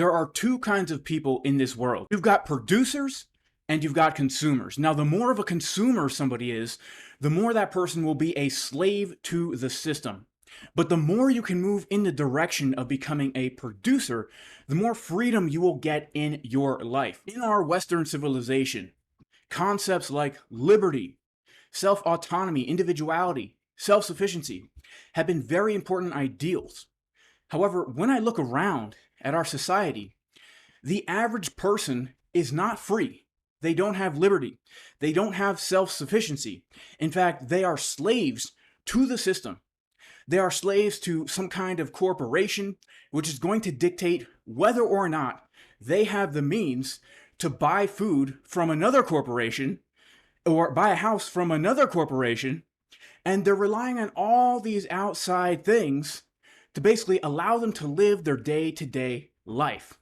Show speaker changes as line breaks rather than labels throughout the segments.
There are two kinds of people in this world. You've got producers and you've got consumers. Now, the more of a consumer somebody is, the more that person will be a slave to the system. But the more you can move in the direction of becoming a producer, the more freedom you will get in your life. In our Western civilization, concepts like liberty, self-autonomy, individuality, self-sufficiency have been very important ideals. However, when I look around at our society, the average person is not free. They don't have liberty. They don't have self-sufficiency. In fact, they are slaves to the system. They are slaves to some kind of corporation, which is going to dictate whether or not they have the means to buy food from another corporation or buy a house from another corporation. And they're relying on all these outside things to basically allow them to live their day-to-day life.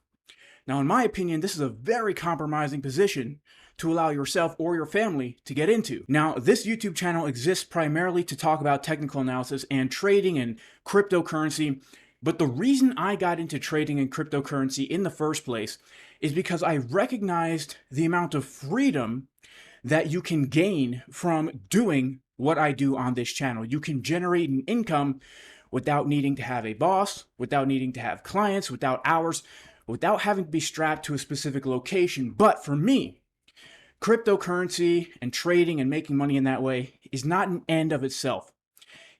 Now, in my opinion, this is a very compromising position to allow yourself or your family to get into. Now, this YouTube channel exists primarily to talk about technical analysis and trading and cryptocurrency. But the reason I got into trading and cryptocurrency in the first place is because I recognized the amount of freedom that you can gain from doing what I do on this channel. You can generate an income without needing to have a boss, without needing to have clients, without hours, without having to be strapped to a specific location. But for me, cryptocurrency and trading and making money in that way is not an end of itself.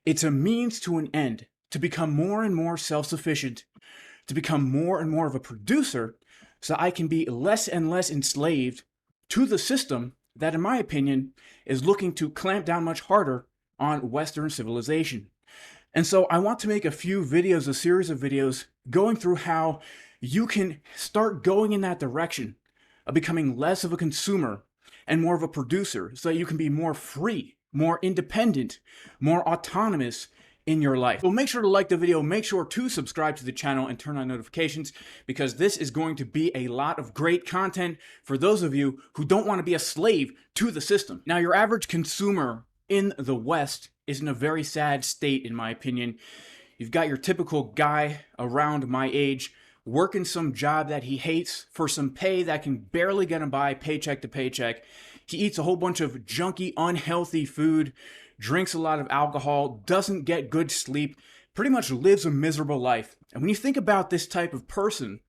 It's a means to an end, to become more and more self-sufficient, to become more and more of a producer, so I can be less and less enslaved to the system that, in my opinion, is looking to clamp down much harder on Western civilization. And so I want to make a few videos, a series of videos, going through how you can start going in that direction of becoming less of a consumer and more of a producer, so that you can be more free, more independent, more autonomous in your life. So make sure to like the video, make sure to subscribe to the channel and turn on notifications, because this is going to be a lot of great content for those of you who don't want to be a slave to the system. Now, your average consumer in the West is in a very sad state, in my opinion. You've got your typical guy around my age working some job that he hates for some pay that can barely get him by paycheck to paycheck. He eats a whole bunch of junky, unhealthy food, drinks a lot of alcohol, doesn't get good sleep, pretty much lives a miserable life. And when you think about this type of person,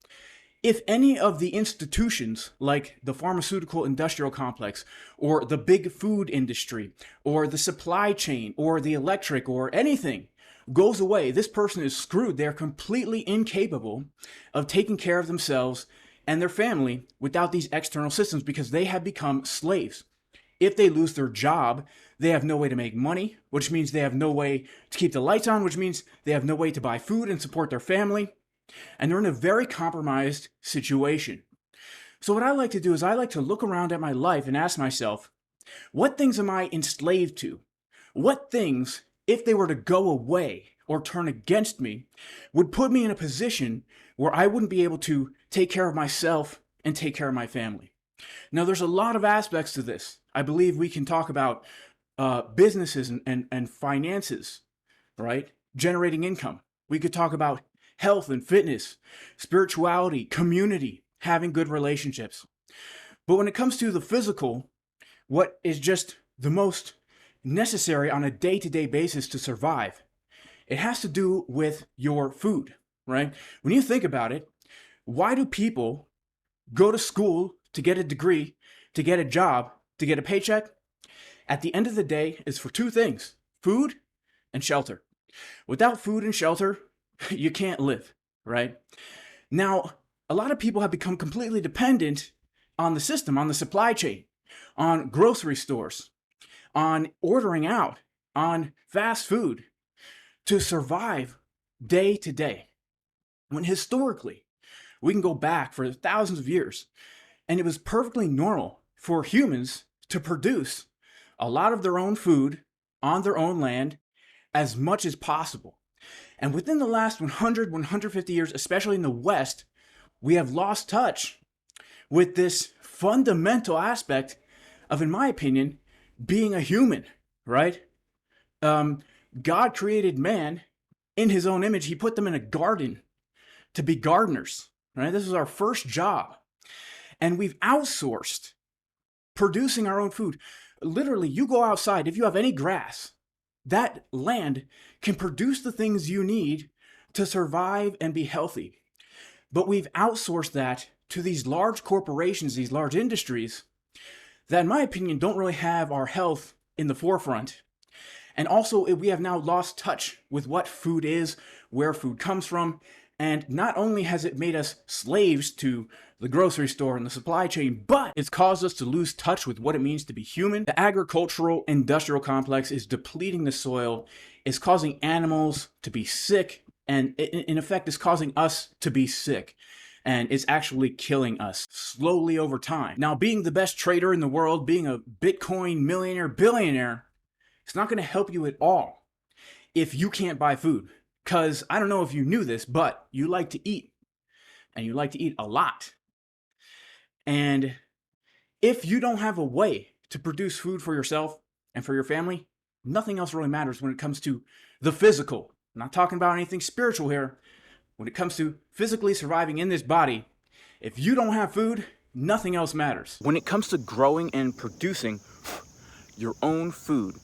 if any of the institutions like the pharmaceutical industrial complex or the big food industry or the supply chain or the electric or anything goes away, this person is screwed. They're completely incapable of taking care of themselves and their family without these external systems, because they have become slaves. If they lose their job, they have no way to make money, which means they have no way to keep the lights on, which means they have no way to buy food and support their family. And they're in a very compromised situation. So what I like to do is I like to look around at my life and ask myself, what things am I enslaved to? What things, if they were to go away or turn against me, would put me in a position where I wouldn't be able to take care of myself and take care of my family? Now, there's a lot of aspects to this. I believe we can talk about businesses and finances, right? Generating income. We could talk about health and fitness, spirituality, community, having good relationships. But when it comes to the physical, what is just the most necessary on a day-to-day basis to survive, it has to do with your food, right? When you think about it, why do people go to school to get a degree, to get a job, to get a paycheck? At the end of the day, it's for two things: food and shelter. Without food and shelter, you can't live, right? Now, a lot of people have become completely dependent on the system, on the supply chain, on grocery stores, on ordering out, on fast food to survive day to day. When historically, we can go back for thousands of years, and it was perfectly normal for humans to produce a lot of their own food on their own land as much as possible. And within the last 100, 150 years, especially in the West, we have lost touch with this fundamental aspect of, in my opinion, being a human, right? God created man in his own image. He put them in a garden to be gardeners, right? This is our first job. And we've outsourced producing our own food. Literally, you go outside, if you have any grass, that land can produce the things you need to survive and be healthy. But we've outsourced that to these large corporations, these large industries, that in my opinion don't really have our health in the forefront. And also, we have now lost touch with what food is, where food comes from, and not only has it made us slaves to the grocery store and the supply chain, but it's caused us to lose touch with what it means to be human. The agricultural industrial complex is depleting the soil, is causing animals to be sick, and in effect is causing us to be sick. And it's actually killing us slowly over time. Now, being the best trader in the world, being a Bitcoin millionaire, billionaire, it's not going to help you at all if you can't buy food. Because I don't know if you knew this, but you like to eat. And you like to eat a lot. And if you don't have a way to produce food for yourself and for your family, nothing else really matters when it comes to the physical. I'm not talking about anything spiritual here. When it comes to physically surviving in this body, if you don't have food, nothing else matters. When it comes to growing and producing your own food,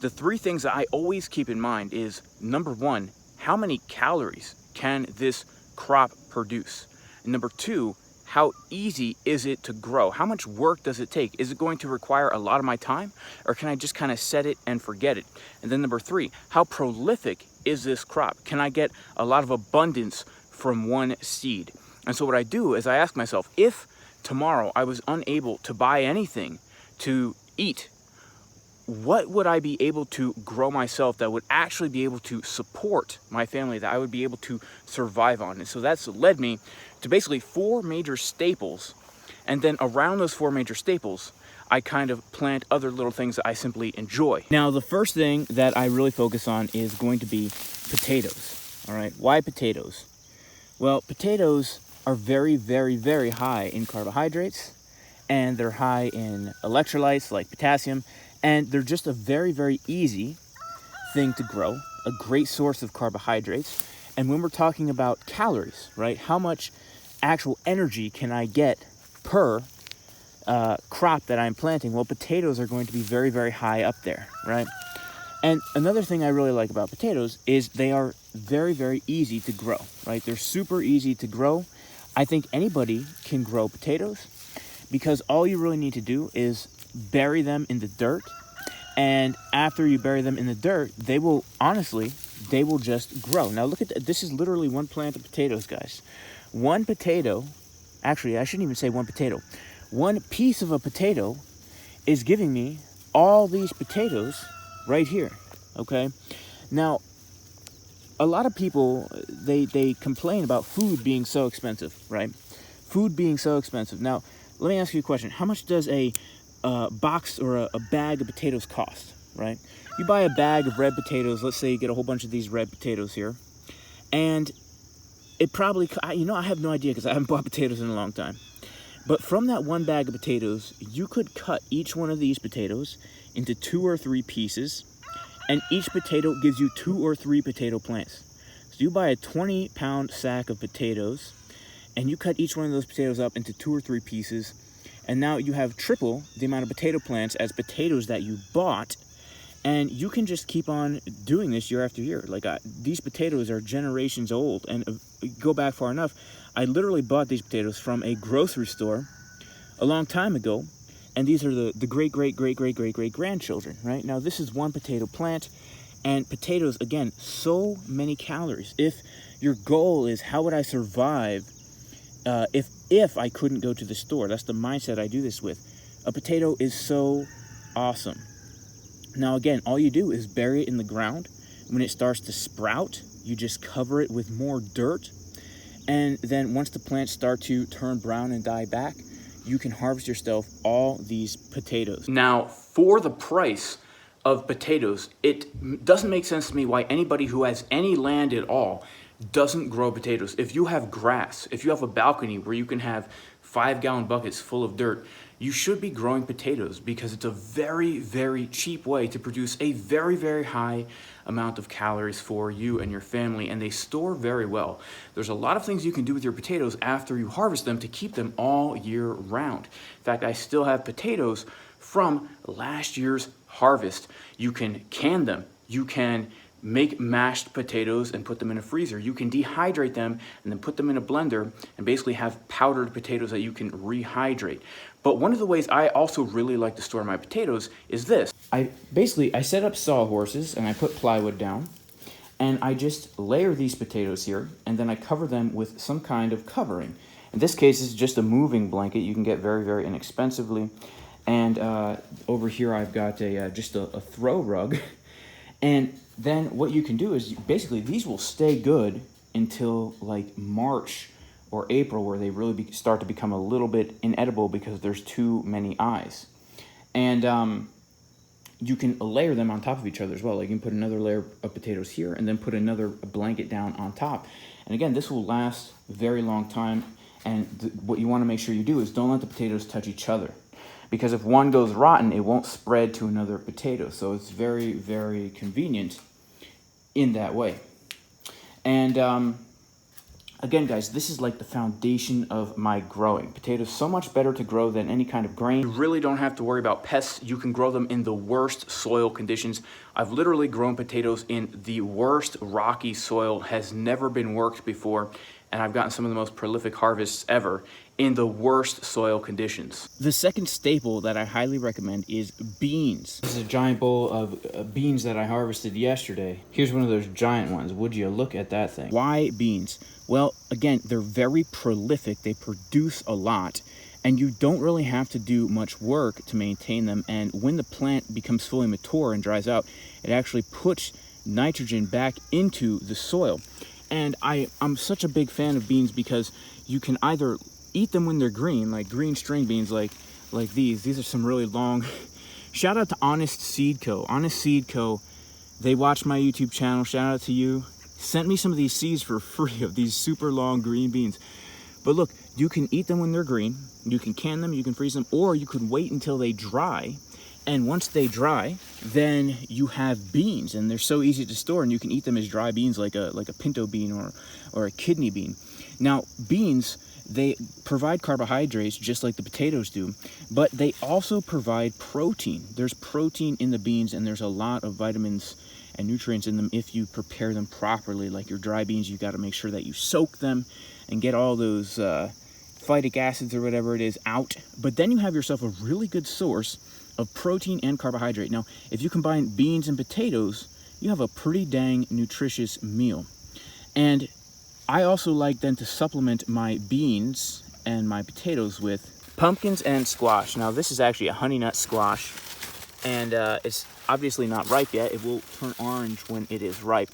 the three things that I always keep in mind is, number one, how many calories can this crop produce? And number two, how easy is it to grow? How much work does it take? Is it going to require a lot of my time, or can I just kind of set it and forget it? And then number three, how prolific is this crop? Can I get a lot of abundance from one seed? And so what I do is I ask myself, if tomorrow I was unable to buy anything to eat, what would I be able to grow myself that would actually be able to support my family, that I would be able to survive on? And so that's led me to basically 4 major staples. And then around those 4 major staples, I kind of plant other little things that I simply enjoy. Now, the first thing that I really focus on is going to be potatoes. All right, why potatoes? Well, potatoes are very, very, very high in carbohydrates, and they're high in electrolytes like potassium, and they're just a very, very easy thing to grow, a great source of carbohydrates. And when we're talking about calories, right, how much actual energy can I get per crop that I'm planting? Well, potatoes are going to be very, very high up there, right? And another thing I really like about potatoes is they are very, very easy to grow, right? They're super easy to grow. I think anybody can grow potatoes because all you really need to do is bury them in the dirt. And after you bury them in the dirt, they will, honestly, they will just grow. Now look at this is literally one plant of potatoes, guys. One potato, actually, I shouldn't even say one potato. One piece of a potato is giving me all these potatoes right here, okay? Now, a lot of people, they complain about food being so expensive, right? Food being so expensive. Now, let me ask you a question. How much does a box or a bag of potatoes cost, right? You buy a bag of red potatoes. Let's say you get a whole bunch of these red potatoes here. And it probably, you know, I have no idea because I haven't bought potatoes in a long time. But from that one bag of potatoes, you could cut each one of these potatoes into 2 or 3 pieces. And each potato gives you 2 or 3 potato plants. So you buy a 20-pound sack of potatoes, and you cut each one of those potatoes up into 2 or 3 pieces. And now you have triple the amount of potato plants as potatoes that you bought. And you can just keep on doing this year after year. Like these potatoes are generations old, and go back far enough. I literally bought these potatoes from a grocery store a long time ago. And these are the great-great-great-great-great-great-grandchildren, right? Now, this is one potato plant. And potatoes, again, so many calories. If your goal is how would I survive if I couldn't go to the store, that's the mindset I do this with. A potato is so awesome. Now, again, all you do is bury it in the ground. When it starts to sprout, you just cover it with more dirt. And then once the plants start to turn brown and die back, you can harvest yourself all these potatoes. Now, for the price of potatoes, it doesn't make sense to me why anybody who has any land at all doesn't grow potatoes. If you have grass, if you have a balcony where you can have 5-gallon buckets full of dirt, you should be growing potatoes because it's a very, very cheap way to produce a very, very high amount of calories for you and your family, and they store very well. There's a lot of things you can do with your potatoes after you harvest them to keep them all year round. In fact, I still have potatoes from last year's harvest. You can can them. You can make mashed potatoes and put them in a freezer. You can dehydrate them and then put them in a blender and basically have powdered potatoes that you can rehydrate. But one of the ways I also really like to store my potatoes is this. I set up sawhorses and I put plywood down and I just layer these potatoes here and then I cover them with some kind of covering. In this case, it's just a moving blanket you can get very, very inexpensively. And over here I've got just a throw rug. And then what you can do is basically these will stay good until like March or April, where they really start to become a little bit inedible because there's too many eyes. And you can layer them on top of each other as well. Like you can put another layer of potatoes here and then put another blanket down on top. And again, this will last a very long time. And what you want to make sure you do is don't let the potatoes touch each other. Because if one goes rotten, it won't spread to another potato. So it's very, very convenient in that way. And again, guys, this is like the foundation of my growing. Potatoes so much better to grow than any kind of grain. You really don't have to worry about pests. You can grow them in the worst soil conditions. I've literally grown potatoes in the worst rocky soil, has never been worked before. And I've gotten some of the most prolific harvests ever in the worst soil conditions. The second staple that I highly recommend is beans. This is a giant bowl of beans that I harvested yesterday. Here's one of those giant ones. Would you look at that thing? Why beans? Well, again, they're very prolific. They produce a lot, and you don't really have to do much work to maintain them. And when the plant becomes fully mature and dries out, it actually puts nitrogen back into the soil. And I'm such a big fan of beans because you can either eat them when they're green, like green string beans, like these. These are some really long. Shout out to Honest Seed Co. Honest Seed Co. They watch my YouTube channel. Shout out to you. Sent me some of these seeds for free of these super long green beans. But look, you can eat them when they're green. You can can them, you can freeze them, or you can wait until they dry. And once they dry, then you have beans, and they're so easy to store, and you can eat them as dry beans like a pinto bean or a kidney bean. Now, beans, they provide carbohydrates just like the potatoes do, but they also provide protein. There's protein in the beans, and there's a lot of vitamins and nutrients in them if you prepare them properly. Like your dry beans, you got to make sure that you soak them and get all those phytic acids or whatever it is out. But then you have yourself a really good source of protein and carbohydrate. Now, if you combine beans and potatoes, you have a pretty dang nutritious meal. And I also like then to supplement my beans and my potatoes with pumpkins and squash. Now, this is actually a honey nut squash, and it's obviously not ripe yet. It will turn orange when it is ripe.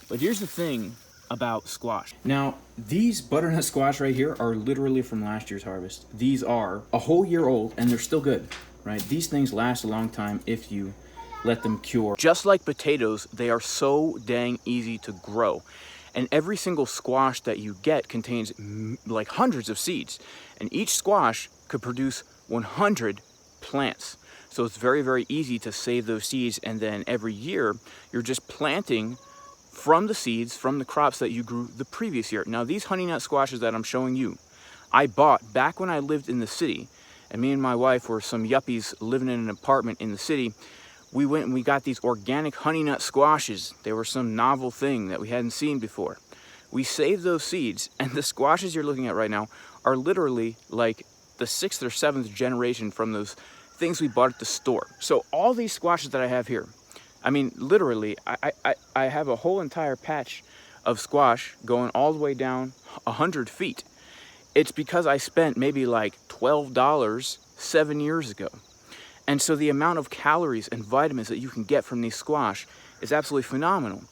But here's the thing about squash. Now, these butternut squash right here are literally from last year's harvest. These are a whole year old, and they're still good. Right? These things last a long time if you let them cure. Just like potatoes, they are so dang easy to grow. And every single squash that you get contains like hundreds of seeds. And each squash could produce 100 plants. So it's very, very easy to save those seeds. And then every year, you're just planting from the seeds, from the crops that you grew the previous year. Now, these honey nut squashes that I'm showing you, I bought back when I lived in the city. And me and my wife were some yuppies living in an apartment in the city. We went and we got these organic honey nut squashes. They were some novel thing that we hadn't seen before. We saved those seeds, and the squashes you're looking at right now are literally like the 6th or 7th generation from those things we bought at the store. So all these squashes that I have here, I mean, literally, I have a whole entire patch of squash going all the way down 100 feet. It's because I spent maybe like $12 7 years ago. And so the amount of calories and vitamins that you can get from these squash is absolutely phenomenal.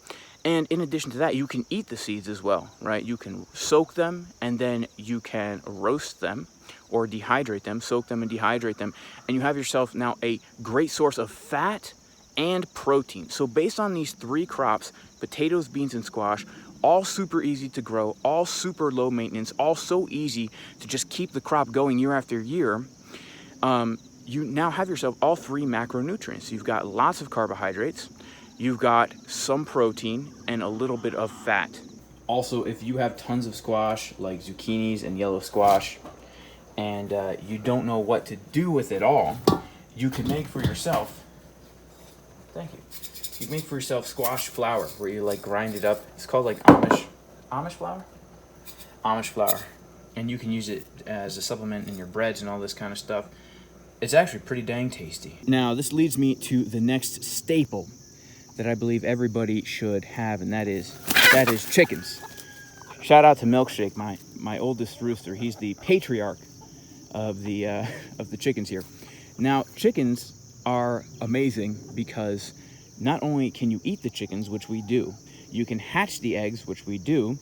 And in addition to that, you can eat the seeds as well, right? You can soak them, and then you can roast them or dehydrate them, soak them and dehydrate them. And you have yourself now a great source of fat and protein. So based on these three crops, potatoes, beans, and squash, all super easy to grow, all super low maintenance, all so easy to just keep the crop going year after year. you now have yourself all 3 macronutrients. You've got lots of carbohydrates, you've got some protein, and a little bit of fat. Also, if you have tons of squash, like zucchinis and yellow squash, and you don't know what to do with it all, you can make for yourself, thank you, you can make for yourself squash flour, where you like grind it up. It's called like Amish flour? Amish flour. And you can use it as a supplement in your breads and all this kind of stuff. It's actually pretty dang tasty. Now, this leads me to the next staple that I believe everybody should have, and that is chickens. Shout out to Milkshake, my oldest rooster. He's the patriarch of the chickens here. Now, chickens are amazing because not only can you eat the chickens, which we do, you can hatch the eggs, which we do,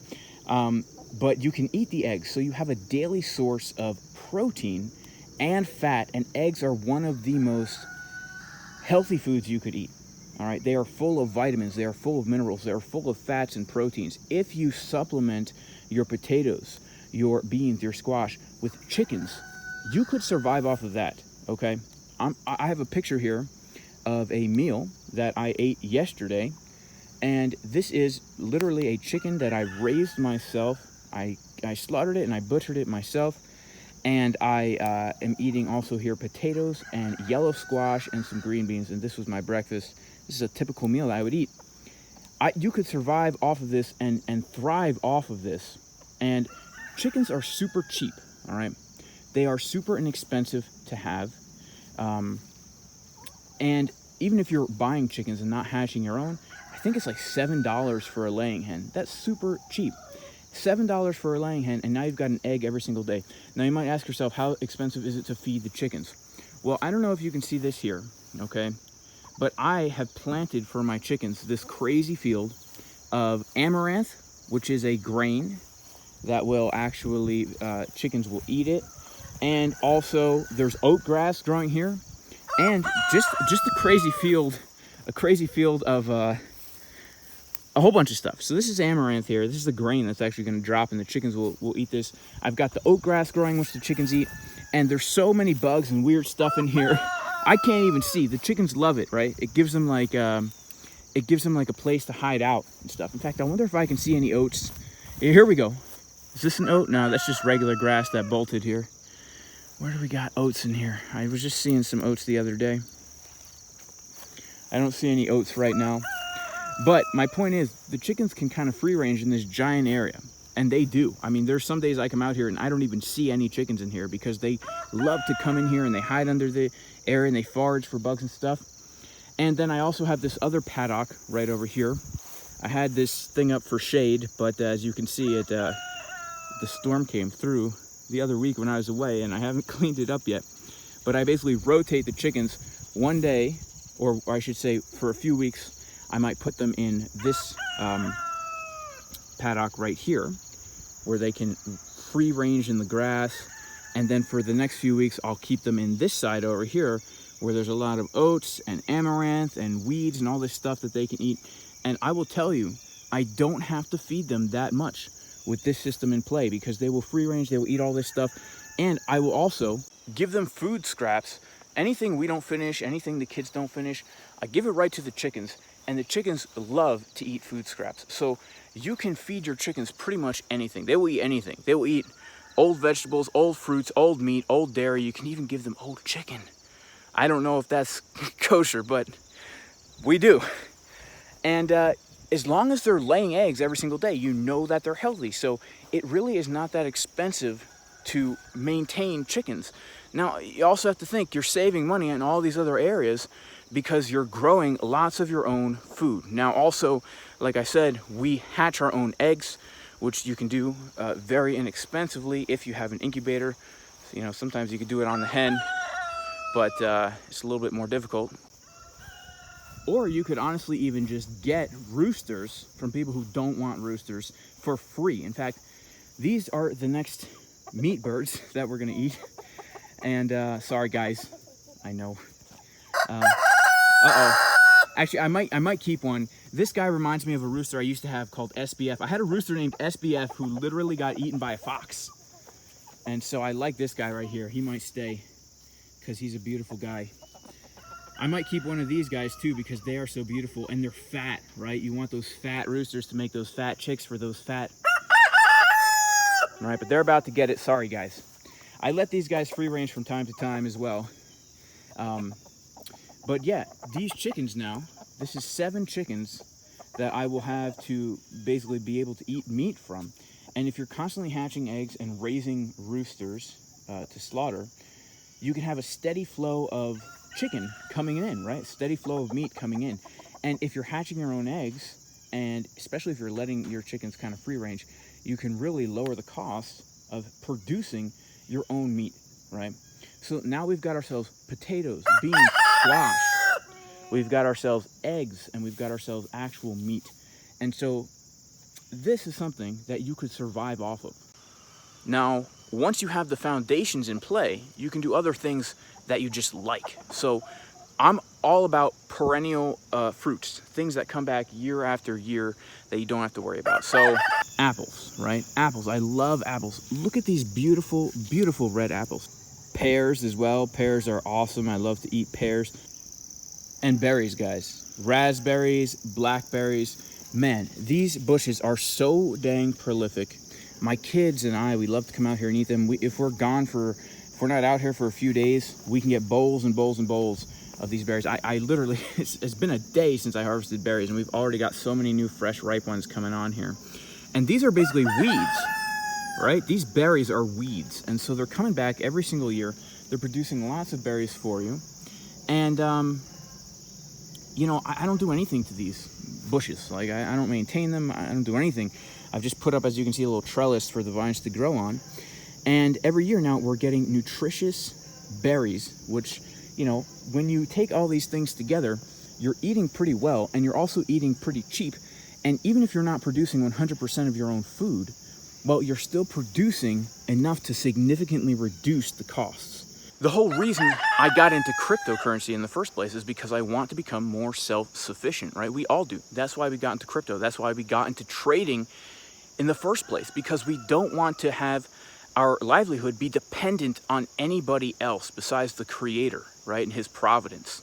but you can eat the eggs. So you have a daily source of protein and fat, and eggs are one of the most healthy foods you could eat. All right, they are full of vitamins, they are full of minerals, they are full of fats and proteins. If you supplement your potatoes, your beans, your squash with chickens, you could survive off of that, okay? I have a picture here of a meal that I ate yesterday, and this is literally a chicken that I raised myself. I slaughtered it and I butchered it myself. And I am eating also here potatoes and yellow squash and some green beans. And this was my breakfast. This is a typical meal I would eat. You could survive off of this and thrive off of this. And chickens are super cheap, all right? They are super inexpensive to have. And even if you're buying chickens and not hatching your own, I think it's like $7 for a laying hen. That's super cheap. $7 for a laying hen, and now you've got an egg every single day. Now you might ask yourself, how expensive is it to feed the chickens? Well, I don't know if you can see this here, okay? But I have planted for my chickens this crazy field of amaranth, which is a grain that will actually, chickens will eat it. And also there's oat grass growing here. And just a crazy field of, a whole bunch of stuff. So this is amaranth here. This is the grain that's actually going to drop, and the chickens will eat this. I've got the oat grass growing, which the chickens eat, and there's so many bugs and weird stuff in here. I can't even see. The chickens love it, right? It gives them like a place to hide out and stuff. In fact, I wonder if I can see any oats. Here we go. Is this an oat? No, that's just regular grass that bolted here. Where do we got oats in here? I was just seeing some oats the other day. I don't see any oats right now. But my point is, the chickens can kind of free range in this giant area, and they do. I mean, there's some days I come out here and I don't even see any chickens in here because they love to come in here and they hide under the area and they forage for bugs and stuff. And then I also have this other paddock right over here. I had this thing up for shade, but as you can see, the storm came through the other week when I was away, and I haven't cleaned it up yet. But I basically rotate the chickens one day, or I should say for a few weeks. I might put them in this paddock right here, where they can free range in the grass. And then for the next few weeks, I'll keep them in this side over here, where there's a lot of oats and amaranth and weeds and all this stuff that they can eat. And I will tell you, I don't have to feed them that much with this system in play, because they will free range, they will eat all this stuff. And I will also give them food scraps. Anything we don't finish, anything the kids don't finish, I give it right to the chickens. And the chickens love to eat food scraps. So you can feed your chickens pretty much anything. They will eat anything. They will eat old vegetables, old fruits, old meat, old dairy. You can even give them old chicken. I don't know if that's kosher, but we do. And as long as they're laying eggs every single day, you know that they're healthy. So it really is not that expensive to maintain chickens. Now, you also have to think you're saving money in all these other areas, because you're growing lots of your own food. Now also, like I said, we hatch our own eggs, which you can do very inexpensively if you have an incubator. You know, sometimes you could do it on the hen, but it's a little bit more difficult. Or you could honestly even just get roosters from people who don't want roosters for free. In fact, these are the next meat birds that we're gonna eat. And sorry guys, I know. Actually, I might keep one. This guy reminds me of a rooster I used to have called SBF. I had a rooster named SBF who literally got eaten by a fox. And so I like this guy right here. He might stay, because he's a beautiful guy. I might keep one of these guys too because they are so beautiful and they're fat, right? You want those fat roosters to make those fat chicks for those fat... All right, but they're about to get it. Sorry, guys. I let these guys free range from time to time as well. But yeah, these chickens now, this is 7 chickens that I will have to basically be able to eat meat from. And if you're constantly hatching eggs and raising roosters to slaughter, you can have a steady flow of chicken coming in, right? Steady flow of meat coming in. And if you're hatching your own eggs, and especially if you're letting your chickens kind of free range, you can really lower the cost of producing your own meat, right? So now we've got ourselves potatoes, beans, squash. We've got ourselves eggs, and we've got ourselves actual meat. And so this is something that you could survive off of. Now, once you have the foundations in play, you can do other things that you just like. So I'm all about perennial fruits, things that come back year after year that you don't have to worry about. So apples, right? Apples, I love apples. Look at these beautiful, beautiful red apples. Pears as well, pears are awesome. I love to eat pears. And berries, guys. Raspberries, blackberries. Man, these bushes are so dang prolific. My kids and I, we love to come out here and eat them. If we're not out here for a few days, we can get bowls and bowls and bowls of these berries. I literally, it's been a day since I harvested berries, and we've already got so many new fresh ripe ones coming on here. And these are basically weeds, right? These berries are weeds. And so they're coming back every single year. They're producing lots of berries for you. And, you know, I don't do anything to these bushes. Like, I don't maintain them. I don't do anything. I've just put up, as you can see, a little trellis for the vines to grow on. And every year now we're getting nutritious berries, which, you know, when you take all these things together, you're eating pretty well, and you're also eating pretty cheap. And even if you're not producing 100% of your own food, well, you're still producing enough to significantly reduce the costs. The whole reason I got into cryptocurrency in the first place is because I want to become more self-sufficient, right? We all do. That's why we got into crypto. That's why we got into trading in the first place, because we don't want to have our livelihood be dependent on anybody else besides the creator, right, and his providence.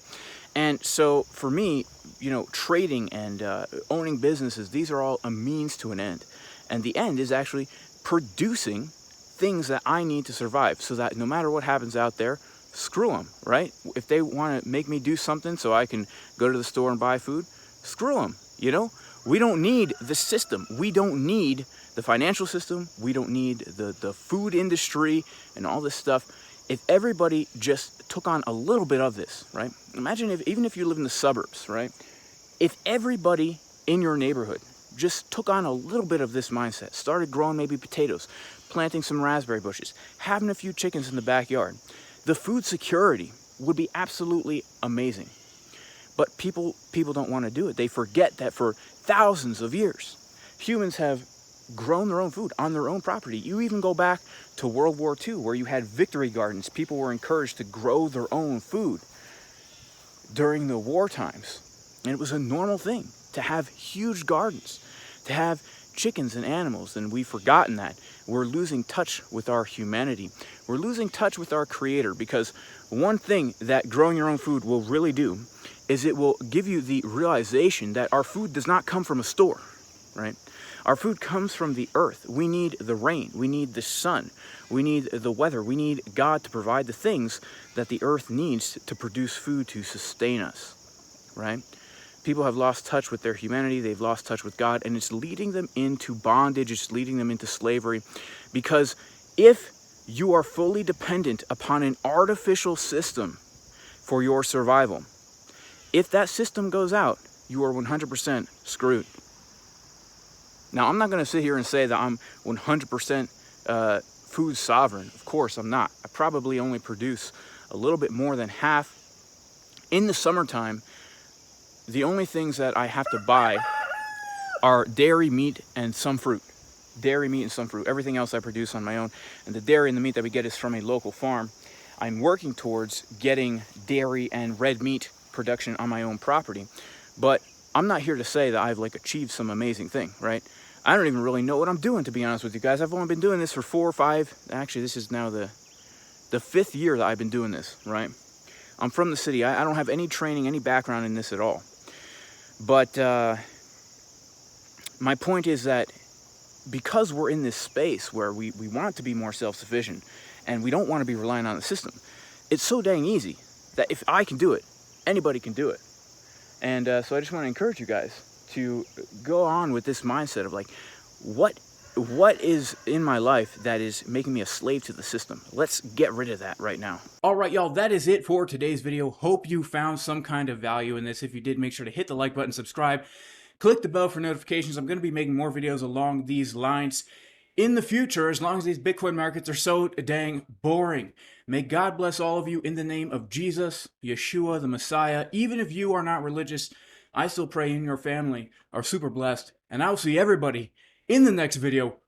And so for me, you know, trading and owning businesses, these are all a means to an end. And the end is actually producing things that I need to survive, so that no matter what happens out there, screw them, right? If they want to make me do something so I can go to the store and buy food, screw them, you know? We don't need the system. We don't need the financial system. We don't need the food industry and all this stuff. If everybody just took on a little bit of this, right? Imagine if, even if you live in the suburbs, right? If everybody in your neighborhood just took on a little bit of this mindset, started growing maybe potatoes, planting some raspberry bushes, having a few chickens in the backyard, the food security would be absolutely amazing. But people don't want to do it. They forget that for thousands of years, humans have grown their own food on their own property. You even go back to World War II, where you had victory gardens. People were encouraged to grow their own food during the war times. And it was a normal thing to have huge gardens, to have chickens and animals, and we've forgotten that. We're losing touch with our humanity. We're losing touch with our creator, because one thing that growing your own food will really do is it will give you the realization that our food does not come from a store, right? Our food comes from the earth. We need the rain. We need the sun. We need the weather. We need God to provide the things that the earth needs to produce food to sustain us, right? People have lost touch with their humanity. They've lost touch with God, and it's leading them into bondage. It's leading them into slavery, because if you are fully dependent upon an artificial system for your survival, if that system goes out, you are 100% screwed. Now, I'm not going to sit here and say that I'm 100% food sovereign. Of course, I'm not. I probably only produce a little bit more than half. In the summertime, the only things that I have to buy are dairy, meat, and some fruit. Dairy, meat, and some fruit. Everything else I produce on my own. And the dairy and the meat that we get is from a local farm. I'm working towards getting dairy and red meat production on my own property. But I'm not here to say that I've like achieved some amazing thing, right? I don't even really know what I'm doing, to be honest with you guys. I've only been doing this for 4 or 5, actually this is now the the 5th year that I've been doing this, right? I'm from the city. I don't have any training, any background in this at all. But my point is that because we're in this space where we want to be more self-sufficient and we don't want to be relying on the system, it's so dang easy that if I can do it, anybody can do it. And so I just want to encourage you guys to go on with this mindset of like, what is in my life that is making me a slave to the system? Let's get rid of that right now. All right, y'all, that is it for today's video. Hope you found some kind of value in this. If you did, make sure to hit the like button, subscribe, click the bell for notifications. I'm going to be making more videos along these lines in the future, as long as these Bitcoin markets are so dang boring. May God bless all of you in the name of Jesus, Yeshua, the Messiah. Even if you are not religious, I still pray you and your family are super blessed. And I'll see everybody in the next video.